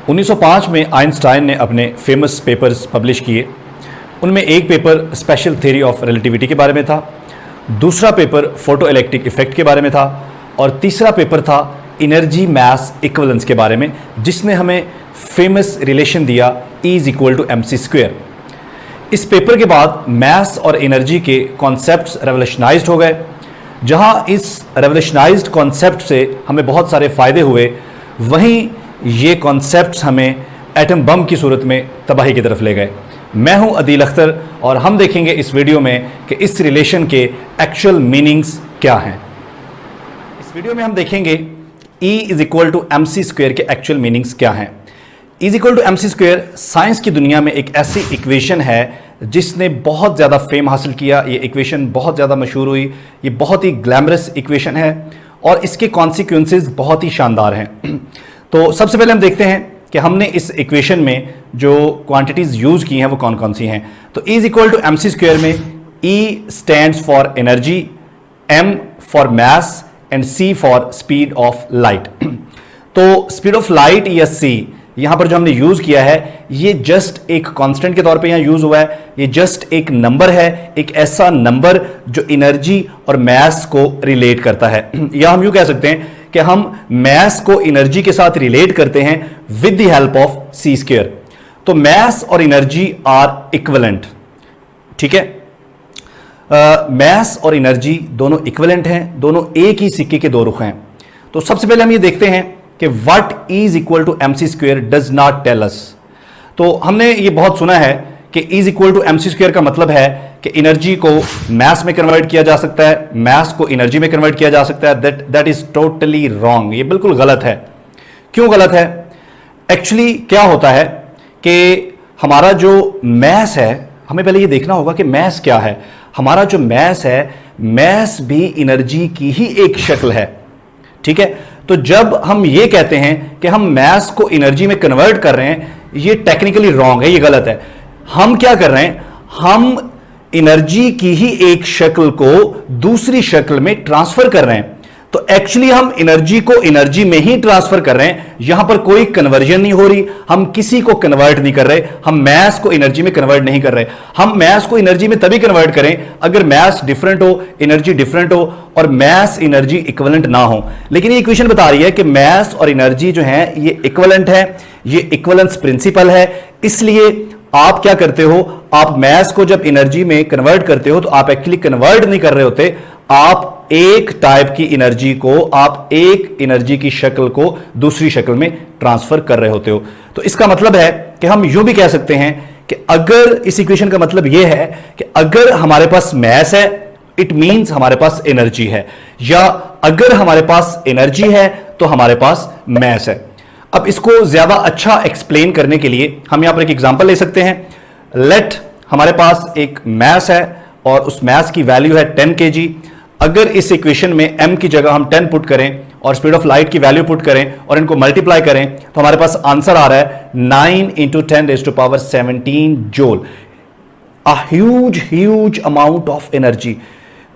1905 में आइंस्टाइन ने अपने फेमस पेपर्स पब्लिश किए। उनमें एक paper special theory of relativity के बारे में था, दूसरा पेपर फोटो इलेक्ट्रिक इफेक्ट के बारे में था और तीसरा पेपर था एनर्जी मास इक्विवेलेंस के बारे में, जिसने हमें फेमस रिलेशन दिया E = mc²। इस पेपर के बाद मैथ्स और एनर्जी के कॉन्सेप्ट्स रेवोल्यूशनाइज्ड हो गए। जहां इस रेवोल्यूशनाइज्ड कॉन्सेप्ट से हमें बहुत सारे फ़ायदे हुए, वहीं ये कॉन्सेप्ट्स हमें एटम बम की सूरत में तबाही की तरफ ले गए। मैं हूं अदील अख्तर और हम देखेंगे इस वीडियो में कि इस रिलेशन के एक्चुअल मीनिंग्स क्या हैं। इस वीडियो में हम देखेंगे E = mc² के एक्चुअल मीनिंग्स क्या हैं। E = mc² साइंस की दुनिया में एक ऐसी इक्वेशन है जिसने बहुत ज़्यादा फेम हासिल किया। ये इक्वेशन बहुत ज़्यादा मशहूर हुई। ये बहुत ही ग्लैमरस इक्वेशन है और इसके कॉन्सिक्वेंसेस बहुत ही शानदार हैं। तो सबसे पहले हम देखते हैं कि हमने इस इक्वेशन में जो क्वांटिटीज़ यूज़ की हैं वो कौन कौन सी हैं। तो E = mc² में E stands for energy, M for mass and C for speed of light. तो स्पीड ऑफ लाइट या C यहां पर जो हमने यूज किया है ये जस्ट एक कांस्टेंट के तौर पे यहां यूज हुआ है। ये जस्ट एक नंबर है, एक ऐसा नंबर जो एनर्जी और मास को रिलेट करता है। या हम यूं कह सकते हैं कि हम मास को एनर्जी के साथ रिलेट करते हैं with the help of c²। तो मास और एनर्जी आर इक्विवेलेंट, ठीक है। मास और एनर्जी दोनों इक्विवेलेंट हैं, दोनों एक ही सिक्के के दो रुख हैं। तो सबसे पहले हम ये देखते हैं कि what E = mc² does not tell us। तो हमने ये बहुत सुना है कि E = mc² का मतलब है कि एनर्जी को मास में कन्वर्ट किया जा सकता है, मास को एनर्जी में कन्वर्ट किया जा सकता है। That is totally wrong. ये बिल्कुल गलत है। क्यों गलत है? एक्चुअली क्या होता है कि हमारा जो मास है, हमें पहले ये देखना होगा कि मास क्या है। हमारा जो मास है, मास भी एनर्जी की ही एक शक्ल है, ठीक है। तो जब हम ये कहते हैं कि हम मास को एनर्जी में कन्वर्ट कर रहे हैं, ये टेक्निकली रॉन्ग है, ये गलत है। हम क्या कर रहे हैं? हम एनर्जी की ही एक शक्ल को दूसरी शक्ल में ट्रांसफर कर रहे हैं। तो एक्चुअली हम एनर्जी को एनर्जी में ही ट्रांसफर कर रहे हैं। यहां पर कोई कन्वर्जन नहीं हो रही, हम किसी को कन्वर्ट नहीं कर रहे, हम मास को एनर्जी में कन्वर्ट नहीं कर रहे। हम मास को एनर्जी में तभी कन्वर्ट करें अगर मास डिफरेंट हो, एनर्जी डिफरेंट हो और मास एनर्जी इक्विवेलेंट ना हो। लेकिन ये इक्वेशन बता रही है कि मास और एनर्जी जो है ये इक्विवेलेंट है, ये इक्विवेलेंस प्रिंसिपल है। इसलिए आप क्या करते हो? आप मास को जब एनर्जी में कन्वर्ट करते हो तो आप एक्चुअली कन्वर्ट नहीं कर रहे होते, आप एक टाइप की एनर्जी को, आप एक एनर्जी की शक्ल को दूसरी शक्ल में ट्रांसफर कर रहे होते हो। तो इसका मतलब है कि हम यूं भी कह सकते हैं कि अगर इस इक्वेशन का मतलब यह है कि अगर हमारे पास मास है, इट मींस हमारे पास एनर्जी है, या अगर हमारे पास एनर्जी है तो हमारे पास मास है। अब इसको ज्यादा अच्छा एक्सप्लेन करने के लिए हम यहां पर एक एग्जांपल ले सकते हैं। लेट हमारे पास एक मास है और उस मास की वैल्यू है 10 kg। अगर इस इक्वेशन में m की जगह हम 10 पुट करें और स्पीड ऑफ लाइट की वैल्यू पुट करें और इनको मल्टीप्लाई करें तो हमारे पास आंसर आ रहा है 9 × 10⁻17 joule. A huge amount of energy.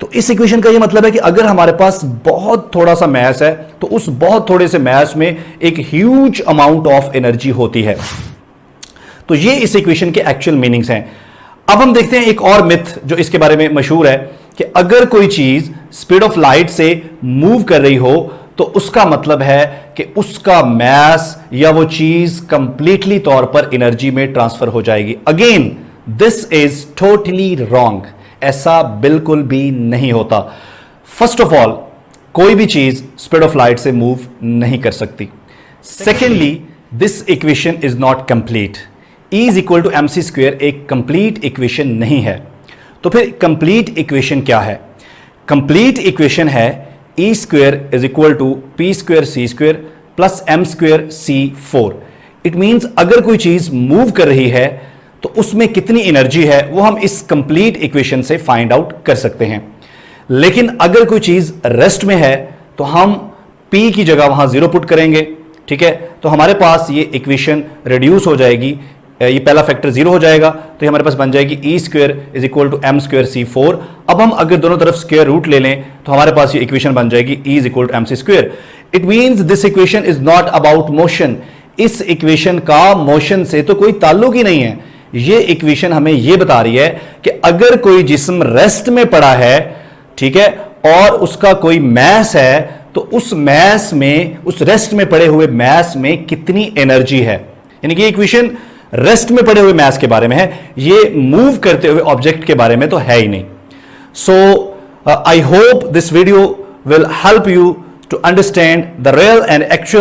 तो इस इक्वेशन का ये मतलब है कि अगर हमारे पास बहुत थोड़ा सा मास है तो उस बहुत थोड़े से मास में एक ह्यूज अमाउंट ऑफ एनर्जी होती है। तो ये इस इक्वेशन के एक्चुअल मीनिंग्स हैं। अब हम देखते हैं एक और मिथ जो इसके बारे में मशहूर है कि अगर कोई चीज स्पीड ऑफ लाइट से मूव कर रही हो तो उसका मतलब है कि उसका मास या वो चीज कंप्लीटली तौर पर एनर्जी में ट्रांसफर हो जाएगी। Again this is totally wrong. ऐसा बिल्कुल भी नहीं होता। फर्स्ट ऑफ ऑल, कोई भी चीज स्पीड ऑफ लाइट से मूव नहीं कर सकती। Secondly, this equation is not complete. E = mc² एक कंप्लीट इक्वेशन नहीं है। तो फिर कंप्लीट इक्वेशन क्या है? कंप्लीट इक्वेशन है E² = p² c² + m² c4। It means अगर कोई चीज मूव कर रही है तो उसमें कितनी एनर्जी है वो हम इस कंप्लीट इक्वेशन से फाइंड आउट कर सकते हैं। लेकिन अगर कोई चीज रेस्ट में है तो हम p की जगह वहां 0 पुट करेंगे, ठीक है। तो हमारे पास ये इक्वेशन रिड्यूस हो जाएगी, ये पहला फैक्टर 0 हो जाएगा, तो ये हमारे पास बन जाएगी E² = m² c4। अब हम अगर दोनों तरफ स्क्वायर रूट ले लें तो हमारे पास ये इक्वेशन बन जाएगी E = mc²। It means this equation is not about motion, इस इक्वेशन का मोशन से तो कोई ताल्लुक ही नहीं है। ये इक्वेशन हमें यह बता रही है कि अगर कोई जिस्म रेस्ट में पड़ा है, ठीक है, और उसका कोई मैस है, तो उस मैस में, उस रेस्ट में पड़े हुए मैस में कितनी एनर्जी है। यानी कि इक्वेशन रेस्ट में पड़े हुए मैस के बारे में है, ये मूव करते हुए ऑब्जेक्ट के बारे में तो है ही नहीं। So I hope this video will help you to understand the real and actual